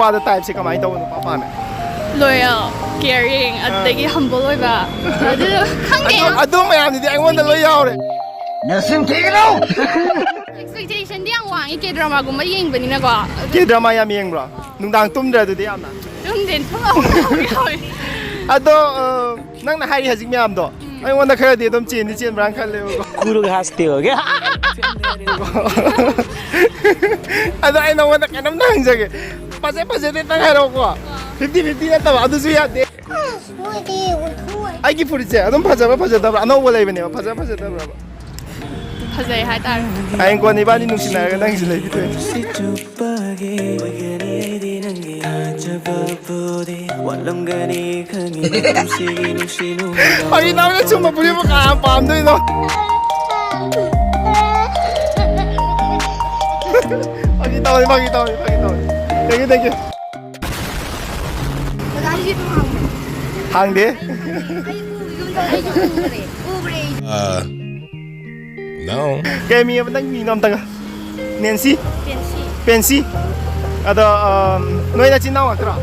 ꯅꯨꯄꯥꯗ ꯇꯥꯏꯞꯁꯦ ꯀꯃꯥꯏꯅ ꯇꯧꯕ ꯅꯨꯄꯥ ꯄꯥꯝꯃꯦ loyal caring ꯑꯗꯒꯤ humble ꯑꯣꯏꯕ ꯑꯗꯨ ꯈꯪꯗꯦ ꯑꯗꯨ ꯃꯌꯥꯝꯗꯨꯗꯤ ꯑꯩꯉꯣꯟꯗ ꯂꯣꯏ ꯌꯥꯎꯔꯦ ꯅꯁꯤꯡ ꯊꯤꯒꯅꯨ expectationꯗꯤ ꯌꯥꯝ ꯋꯥꯡꯉꯤ ꯀꯦ ꯗ꯭ꯔꯃꯥꯒꯨꯝꯕ ꯌꯦꯡꯕꯅꯤꯅꯀꯣ ꯀꯦ ꯗ꯭ꯔꯃꯥ ꯌꯥꯝ ꯌꯦꯡꯕ꯭ꯔꯣ ꯅꯨꯡꯗꯥꯡ ꯇꯨꯝꯗ꯭ꯔ ꯑꯗꯨꯗꯤ ꯌꯥꯝꯅ ꯇꯨꯝꯗꯦ ꯌꯥꯎꯋꯦ ꯑꯗꯣ ꯅꯪꯅ ꯍꯥꯏꯔꯤ ꯍꯧꯖꯤꯛ ꯃꯌꯥꯝꯗꯣ ꯑꯩꯉꯣꯟꯗ ꯈꯔꯗꯤ ꯑꯗꯨꯝ ꯆꯦꯟꯗꯤ ꯆꯦꯟꯕ꯭ꯔꯥꯅ ꯈꯜꯂꯦꯕꯀꯣ ꯀꯨꯔꯒ ꯍꯥꯁꯇꯦ ꯍꯣꯒꯦ ꯑꯗꯣ ꯑꯩ ꯅꯉꯣꯟꯗ ꯀꯩꯅꯣꯝꯇ ꯍꯪꯖꯒꯦ ꯐꯖꯗꯦ ꯇꯪ ꯍꯥꯏꯔꯛꯑꯣꯀꯣ 50-50 ꯅꯠꯇꯕ ꯑꯗꯨꯁꯨ ꯌꯥꯗꯦ ꯑꯩꯒꯤ ꯐꯨꯔꯤꯠꯁꯦ ꯑꯗꯨꯝ ꯐꯖꯕ꯭ꯔꯥ ꯑꯅꯧꯕ ꯂꯩꯕꯅꯦꯕ ꯐꯖꯗꯕ꯭ꯔꯕ ꯐꯖꯩ ꯍꯥꯏꯇꯥꯔꯦ ꯍꯌꯦꯡ ꯀꯣꯟꯅ ꯏꯕꯥꯅꯤ ꯅꯨꯡꯁꯤꯅꯔꯒ ꯅꯪꯒꯤꯁꯨ ꯂꯩꯕꯤꯗꯣꯏꯅꯦ ꯐꯥꯒꯤ ꯇꯧꯅꯦ ꯁꯨꯝꯕ ꯐꯨꯔꯤꯠꯕꯨ ꯀꯅꯥ ꯄꯥꯝꯗꯣꯏꯅꯣ ꯐꯥꯒꯤ ꯇꯧꯅꯦ thank you ꯍꯥꯡꯗꯦ No. Kaya miya ba nang minom taga? Nancy? Pensi? Ada noy na chinaw atra.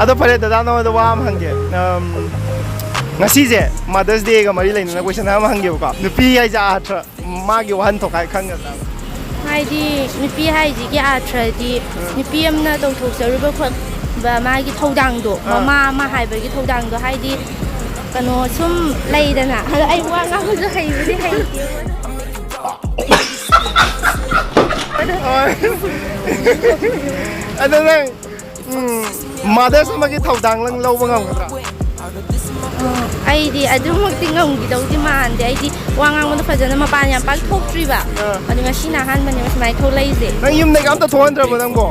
Ada pare dada no da wam hangge. Ngasi je Mother's Day ga mari lain na question na hangge ko. Nupi ai ja atra ma gi wan to kai khang ga. ꯍꯥꯏꯗꯤ ꯅꯨꯄꯤ ꯍꯥꯏꯁꯤꯒꯤ ꯑꯥꯔꯊ꯭ꯔꯗꯤ ꯅꯨꯄꯤ ꯑꯃꯅ ꯇꯧꯊꯣꯛꯆꯔꯨꯕ ꯈꯣꯠꯄ ꯃꯥꯒꯤ ꯊꯧꯗꯥꯡꯗꯣ ꯃꯃꯥ ꯑꯃ ꯍꯥꯏꯕꯒꯤ ꯊꯧꯗꯥꯡꯗꯣ ꯍꯥꯏꯗꯤ ꯀꯩꯅꯣ ꯁꯨꯝ ꯂꯩꯗꯅ ꯑꯗꯣ ꯑꯩ ꯋꯥ ꯉꯥꯡꯕꯁꯨ ꯍꯩꯕꯗꯤ ꯍꯩꯇꯦ ꯑꯗꯣ ꯅꯪ ꯃꯥꯗꯔꯁ ꯑꯃꯒꯤ ꯊꯧꯗꯥꯡ ꯅꯪ ꯂꯧꯕ ꯉꯝꯒꯗ꯭ꯔꯥ? ꯑꯩꯗꯤ ꯑꯗꯨꯃꯛꯇꯤ ꯉꯝꯈꯤꯗꯧꯗꯤ ꯃꯥꯟꯗꯦ ꯑꯩꯗꯤ ꯋꯥ ꯉꯥꯡꯕꯗ ꯐꯖꯅ ꯃꯄꯥꯟ ꯌꯥꯝ ꯄꯥꯛ ꯊꯣꯛꯇ꯭ꯔꯤꯕ ꯑꯗꯨ ꯉꯁꯤꯅ ꯑꯍꯥꯟꯕꯅꯦꯕ ꯁꯨꯃꯥꯏꯅ ꯊꯣꯛꯂꯛꯏꯁꯦ ꯅꯪ ꯌꯨꯝꯗꯒꯤ ꯑꯝꯇ ꯊꯣꯛꯍꯟꯗ꯭ꯔꯕ ꯅꯪꯕꯣ?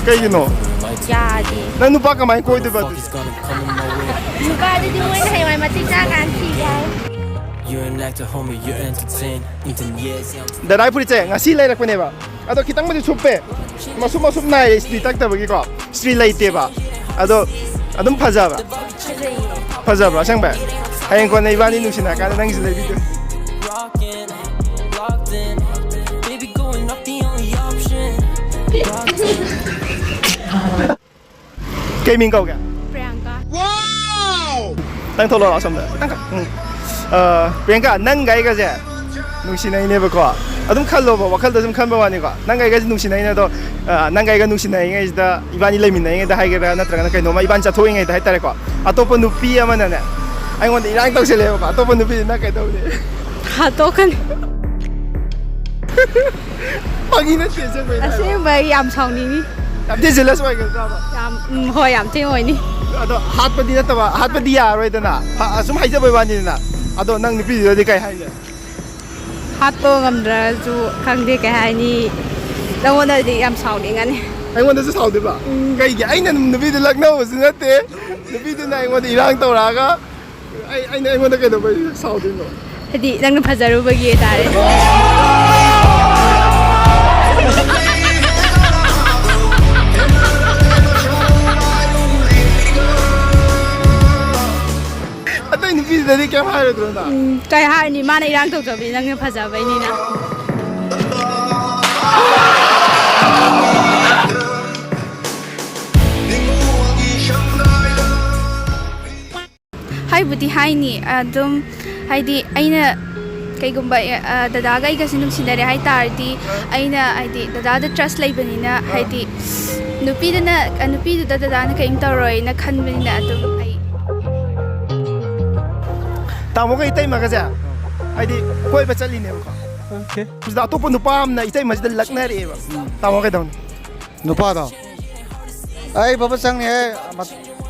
ꯀꯩꯒꯤꯅꯣ? ꯌꯥꯗꯦ ꯅꯪ ꯅꯨꯄꯥ ꯀꯃꯥꯏꯅ ꯀꯣꯏꯗꯣꯏꯕ ꯑꯗꯨꯗꯤ? ꯅꯨꯄꯥꯗꯨꯗꯤ ꯃꯣꯏꯅ ꯍꯌꯦꯡꯋꯥꯏ ꯃꯇꯤꯛ ꯆꯥꯀꯥꯟ ꯊꯤꯒꯦ ꯍꯥꯏ ꯗꯗꯥꯏ ꯐꯨꯔꯤꯠꯁꯦ ꯉꯁꯤ ꯂꯩꯔꯛꯄꯅꯦꯕ ꯑꯗꯣ ꯈꯤꯇꯪꯕꯨꯗꯤ ꯁꯨꯞꯄꯦ ꯃꯁꯨꯞ ꯅꯥꯏꯔꯦ ꯏꯁꯇ꯭ꯔꯤ ꯇꯛꯇꯕꯒꯤꯀꯣ ꯏꯁꯇ꯭ꯔꯤ ꯂꯩꯇꯦꯕ ꯑꯗꯣ ꯑꯗꯨꯝ ꯐꯖꯕ꯭ꯔꯥ ꯑꯁꯦꯡꯕ ꯍꯌꯦꯡ ꯀꯣꯟꯅ ꯏꯕꯥꯅꯤ ꯅꯨꯡꯁꯤꯅꯔꯀꯥꯟꯗ ꯅꯪꯒꯤꯁꯨ ꯂꯩꯕꯤꯗꯣꯏ ꯀꯩ ꯃꯤꯡ ꯀꯧꯒꯦ? Priyanka ꯅꯪ ꯊꯣꯛꯂꯛꯑꯣ ꯑꯁꯣꯝꯗ ꯄ꯭रिꯌꯥꯡꯀꯥ ꯅꯪꯒ ꯑꯩꯒꯁꯦ ꯅꯨꯡꯁꯤꯅꯩꯅꯦꯕꯀꯣ ꯑꯗꯨꯝ ꯈꯜꯂꯣꯕ ꯋꯥꯈꯜꯗ ꯁꯨꯝ ꯈꯟꯕ ꯋꯥꯅꯤꯀꯣ ꯅꯪꯒ ꯑꯩꯒꯁꯦ ꯅꯨꯡꯁꯤꯅꯩꯅꯦ ꯑꯗꯣ ꯅꯪꯒ ꯑꯩꯒ ꯅꯨꯡꯁꯤꯅꯔꯤꯉꯩꯁꯤꯗ ꯏꯕꯥꯅꯤ ꯂꯩꯃꯤꯟꯅꯔꯤꯉꯩꯗ ꯍꯥꯏꯒꯦꯔꯥ ꯅꯠꯇ꯭ꯔꯒꯅ ꯀꯩꯅꯣꯝꯃ ꯏꯕꯥꯅꯤ ꯆꯠꯊꯣꯛꯏꯉꯩꯗ ꯍꯥꯏꯇꯥꯔꯦꯀꯣ ꯑꯇꯣꯞꯄ ꯅꯨꯄꯤ ꯑꯃꯅꯅꯦ ꯑꯩꯉꯣꯟꯗ ꯏꯔꯥꯡ ꯇꯧꯁꯤꯜꯂꯦꯕꯀꯣ ꯑꯇꯣꯞꯄ ꯅꯨꯄꯤꯗꯨꯅ ꯀꯩꯗꯧꯅꯤ? ꯍꯥꯠꯇꯣꯛꯀꯅꯤ ꯐꯥꯒꯤ ꯅꯠꯇꯦ ꯑꯁꯦꯡꯕ ꯌꯥꯝ ꯁꯥꯎꯅꯤꯡꯉꯤ ꯌꯥꯝ ꯖꯦꯂꯁ ꯑꯣꯏꯒꯗ꯭ꯔꯥꯕ? ꯍꯣꯏ ꯌꯥꯝ ꯊꯤ ꯑꯣꯏꯅꯤ ꯑꯗꯣ ꯍꯥꯠꯄꯗꯤ ꯅꯠꯇꯕ ꯍꯥꯠꯄꯗꯤ ꯌꯥꯔꯣꯏꯗꯅ ꯁꯨꯝ ꯍꯥꯏꯖꯕꯩ ꯋꯥꯅꯤꯗꯅ ꯑꯗꯣ ꯅꯪ ꯅꯨꯄꯤꯗꯨꯗꯗꯤ ꯀꯩ ꯍꯥꯏꯒꯦ? ꯍꯥꯠꯄ ꯉꯝꯗ꯭ꯔꯁꯨ ꯈꯪꯗꯦ ꯀꯩ ꯍꯥꯏꯅꯤ ꯅꯪꯉꯣꯟꯗꯗꯤ ꯌꯥꯝ ꯁꯥꯎꯅꯤꯡꯉꯅꯤ ꯑꯩꯉꯣꯟꯗꯁꯨ ꯁꯥꯎꯗꯣꯏꯕ? ꯀꯩꯒꯤ ꯑꯩꯅ ꯅꯨꯄꯤꯗꯨ ꯂꯛꯅꯕꯁꯨ ꯅꯠꯇꯦ ꯅꯨꯄꯤꯗꯨꯅ ꯑꯩꯉꯣꯟꯗ ꯏꯔꯥꯡ ꯇꯧꯔꯛꯑꯒ ꯑꯩꯉꯣꯟꯗ ꯀꯩꯗꯧꯕꯩ ꯁꯥꯎꯗꯣꯏꯅോ? ꯍꯥꯏꯗꯤ ꯅꯪꯅ ꯐꯖꯔꯨꯕꯒꯤ ꯍꯥꯏꯇꯥꯔꯦ ꯑꯇꯩ ꯅꯨꯄꯤꯗꯨꯗꯗꯤ ꯀꯩꯝ ꯍꯥꯏꯔꯣꯏꯗ꯭ꯔꯣ? ꯀꯩ ꯍꯥꯏꯔꯅꯤ ꯃꯥꯅ ꯏꯔꯥꯡ ꯇꯧꯖꯕꯅꯤ ꯅꯪꯅ ꯐꯖꯕꯩꯅꯤ나 ꯍꯥꯏꯕꯨꯗꯤ ꯍꯥꯏꯅꯤ ꯑꯗꯨꯝ ꯍꯥꯏꯗꯤ ꯑꯩꯅ ꯀꯩꯒꯨꯝꯕ ꯗꯗꯥꯒ ꯑꯩꯒꯁꯤ ꯅꯨꯡꯁꯤꯅꯔꯦ ꯍꯥꯏꯇꯥꯔꯗꯤ ꯑꯩꯅ ꯍꯥꯏꯗꯤ ꯗꯗꯥꯗ ꯇ꯭ꯔꯁ ꯂꯩꯕꯅꯤꯅ ꯍꯥꯏꯗꯤ ꯅꯨꯄꯤꯗꯨꯗ ꯗꯗꯥꯅ ꯀꯔꯤꯝ ꯇꯧꯔꯣꯏꯅ ꯈꯟꯕꯅꯤꯅ ꯑꯗꯨꯝ ꯑꯩ ꯇꯥꯃꯣꯒ ꯏꯇꯩꯃꯒꯁꯦ ꯍꯥꯏꯗꯤ ꯀꯣꯏꯕ ꯆꯠꯂꯤꯅꯦꯕꯀꯣ ꯁꯤꯗ ꯑꯇꯣꯞꯄ ꯅꯨꯄꯥ ꯑꯃꯅ ꯏꯇꯩꯃꯁꯤꯗ ꯂꯛꯅꯔꯛꯑꯦꯕ ꯇꯥꯃꯣ ꯀꯩꯗꯧꯅꯤ? ꯅꯨꯄꯥꯗꯣ ꯑꯩ ꯕꯕꯥ ꯆꯪꯅꯤ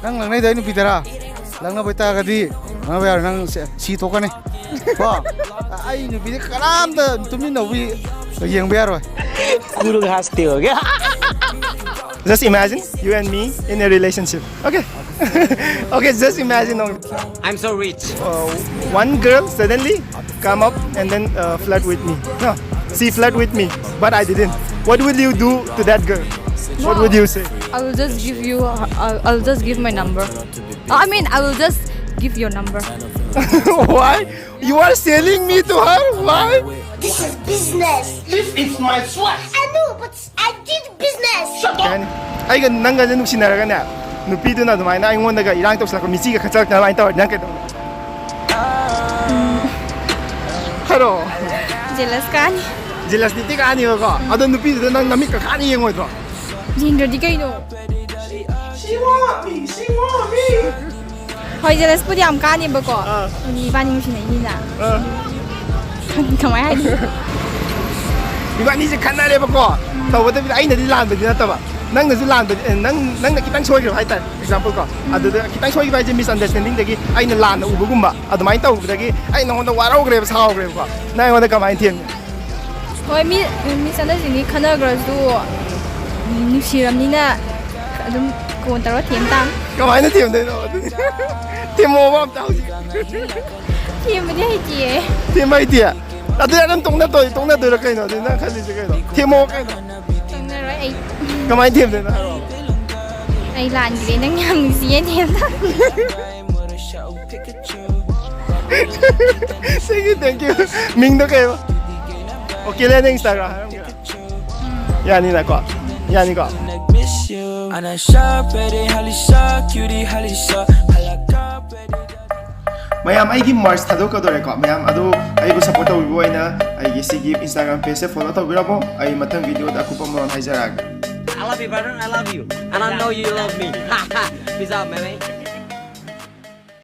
ꯅꯪ ꯂꯛꯅꯩꯗꯣ ꯑꯩ ꯅꯨꯄꯤꯗꯔꯥ ꯂꯛꯅꯕ ꯑꯣꯏꯇꯥꯔꯒꯗꯤ ꯂꯛꯅꯕ ꯌꯥꯔꯣꯏ ꯅꯪ ꯁꯤ ꯊꯣꯛꯀꯅꯤ ꯀꯣ ꯑꯩ ꯅꯨꯄꯤꯗꯤ ꯀꯅꯥꯝꯇ ꯇꯨꯃꯤꯟꯅꯧꯕꯤ ꯌꯦꯡꯕ ꯌꯥꯔꯣꯏ ꯀꯨꯔꯒ ꯍꯥꯁꯇꯦ ꯍꯣꯒꯦ Just imagine you and me in a relationship. Okay. Okay, just imagine. I'm so rich. One girl suddenly come up and then flirt with me. No, she flirt with me, but I didn't. What will you do to that girl? What would you say? I will just give you I'll just give my number I mean I will just give your number Why? You are selling me to her? Why? This is business. This is my swag. I know, but I did business. Shut up. ꯀꯩ ꯑꯩꯒ ꯅꯪꯒꯁꯦ ꯅꯨꯡꯁꯤꯅꯔꯒꯅꯦ ꯅꯨꯄꯤꯗꯨꯅ ꯑꯗꯨꯃꯥꯏꯅ ꯑꯩꯉꯣꯟꯗꯒ ꯏꯔꯥꯡ ꯇꯧꯁꯤꯜꯂꯛꯄ ꯃꯤꯆꯤꯒ ꯈꯠꯆꯜꯂꯛꯇꯅ ꯑꯗꯨꯃꯥꯏꯅ ꯇꯧꯔꯗꯤ ꯅꯪ ꯀꯩꯗꯧꯅꯤ ꯍꯥꯏꯔꯣ ꯖꯦꯂꯁ ꯀꯥꯅꯤ ꯖꯤꯂꯁꯇꯤ ꯇꯤ ꯀꯥꯅꯤꯕꯀꯣ ꯑꯗꯣ ꯅꯨꯄꯤꯗꯨꯗ ꯅꯪ ꯅꯃꯤꯠꯀ ꯈꯥꯅ ꯌꯦꯡꯉꯣꯏꯗ꯭ꯔꯣ ꯌꯦꯡꯗ꯭ꯔꯗꯤ ꯀꯩꯅꯣ She want me. She want me. ꯍꯣꯏ ꯖꯦꯂꯁꯄꯨꯗꯤ ꯌꯥꯝ ꯀꯥꯅꯦꯕꯀꯣ ꯏꯕꯥꯅꯤ ꯅꯨꯡꯁꯤꯅꯩꯅꯤꯅ ꯀꯃꯥꯏ ꯍꯥꯏꯅꯤ 이반이제 칸나레버거 tꯧꯕꯗꯕꯤꯗ ꯑꯩꯅꯗꯤ ꯂꯥꯟꯕꯗꯤ ꯅꯠꯇꯕ ꯅꯪꯅꯁꯨ ꯂꯥꯟꯕꯗꯤ ꯅꯪꯅ ꯈꯤꯇꯪ ꯁꯣꯏꯈ꯭ꯔꯕ ꯍꯥꯏꯇꯥꯔꯦ ꯑꯦꯛꯖꯥꯝꯄꯜ ꯀꯣ ꯑꯗꯨꯗ ꯈꯤꯇꯪ ꯁꯣꯏꯈꯤꯕ ꯍꯥꯏꯁꯦ ꯃꯤꯁꯑꯟꯗꯔꯁꯇꯦꯟꯗꯤꯡꯗꯒꯤ ꯑꯩꯅ ꯂꯥꯟꯅ ꯎꯕꯒꯨꯝꯕ ꯑꯗꯨꯃꯥꯏꯅ ꯇꯧꯕꯗꯒꯤ ꯑꯩ ꯅꯉꯣꯟꯗ ꯋꯥꯔꯧꯈ꯭ꯔꯦꯕ ꯁꯥꯎꯈ꯭ꯔꯦꯕꯀꯣ ꯅꯪ ꯑꯩꯉꯣꯟꯗ ꯀꯃꯥꯏꯅ ꯊꯦꯝꯅꯤ ꯍꯣꯏ ꯃꯤꯁꯑꯟꯗꯔꯁꯇꯦꯟꯗꯤꯡ ꯈꯟꯅꯈ꯭ꯔꯁꯨ ꯅꯨꯡꯁꯤꯔꯕꯅꯤꯅ ꯑꯗꯨꯝ ꯀꯣꯟ ꯇꯧꯔꯒ ꯊꯦꯝ ꯇꯥꯝ ꯀꯃꯥꯏꯅ ꯊꯦꯝꯗꯣꯏꯅꯣ ꯑꯗꯨꯗꯤ ꯊꯦꯝꯃꯣꯕ ꯑꯝꯇ ꯍꯧꯖꯤꯛ ꯊꯦꯝꯕꯗꯤ ꯍꯩꯇꯤꯌꯦ ꯊꯦꯝꯕ ꯍꯩꯇꯦ ꯑꯗꯨ ꯑꯗꯨꯝ ꯇꯣꯛꯅꯗꯣꯏꯔꯥ ꯀꯩꯅꯣ ꯑꯗꯨ ꯅꯪ ꯈꯜꯂꯤꯁꯦ ꯀꯩꯅꯣ ꯊꯦꯝꯃꯣ ꯀꯩꯅꯣ ꯈꯪꯅꯔꯣꯏ ꯑꯩ ꯀꯃꯥꯏꯅ ꯊꯦꯝꯗꯣꯏꯅꯣ ꯍꯥꯏꯔꯣ ꯑꯩ ꯂꯥꯟꯈ꯭ꯔꯦ ꯅꯪ ꯌꯥꯝ ꯅꯨꯡꯁꯤꯌꯦ ꯊꯦꯝꯗ ꯊꯦꯡꯛ ꯌꯨ ꯃꯤꯡꯗꯣ ꯀꯩꯕ ꯑꯣꯀꯦ ꯂꯩꯅ ꯏꯟꯁꯇꯥꯒ꯭ꯔꯥꯝ ꯍꯥꯏꯔꯝꯒꯦ ꯌꯥꯅꯤꯅꯀꯣ ꯌꯥꯅꯤꯀꯣ أنا شابري هالي شاكيوري هالي شا هلا mayam aigi March thadokadoreko mayam adu aibu support tawbibo aina aigi sigi Instagram page follow tawbirabo ai mathang video da akupa mon haijaraga I love you, brother. I love you. And I know you love me. Peace out, man.